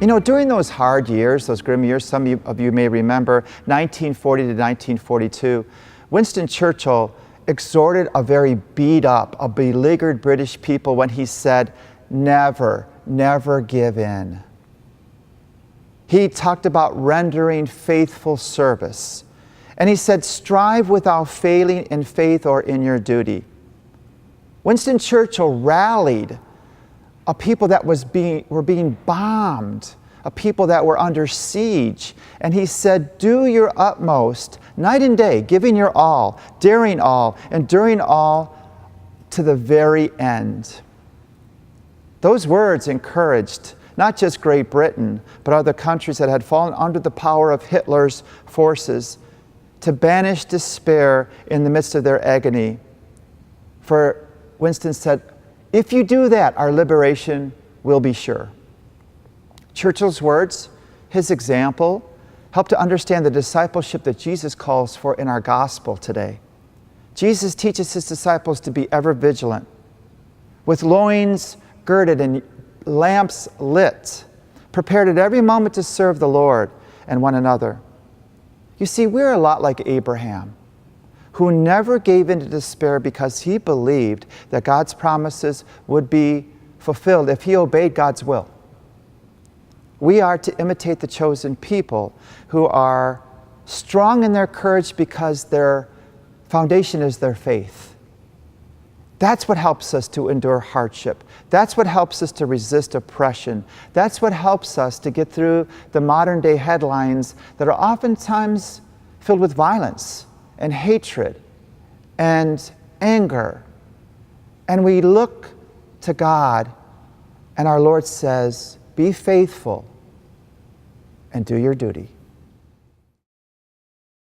You know, during those hard years, those grim years, some of you may remember, 1940 to 1942, Winston Churchill exhorted a very beat up, a beleaguered British people when he said, never, never give in. He talked about rendering faithful service. And he said, strive without failing in faith or in your duty. Winston Churchill rallied a people that were being bombed, a people that were under siege. And he said, do your utmost, night and day, giving your all, daring all, enduring all to the very end. Those words encouraged not just Great Britain, but other countries that had fallen under the power of Hitler's forces to banish despair in the midst of their agony. For Winston said, if you do that, our liberation will be sure. Churchill's words, his example, help to understand the discipleship that Jesus calls for in our gospel today. Jesus teaches his disciples to be ever vigilant, with loins girded and lamps lit, prepared at every moment to serve the Lord and one another. You see, we're a lot like Abraham, who never gave in to despair because he believed that God's promises would be fulfilled if he obeyed God's will. We are to imitate the chosen people who are strong in their courage because their foundation is their faith. That's what helps us to endure hardship. That's what helps us to resist oppression. That's what helps us to get through the modern day headlines that are oftentimes filled with violence and hatred and anger. And we look to God, and our Lord says, be faithful and do your duty.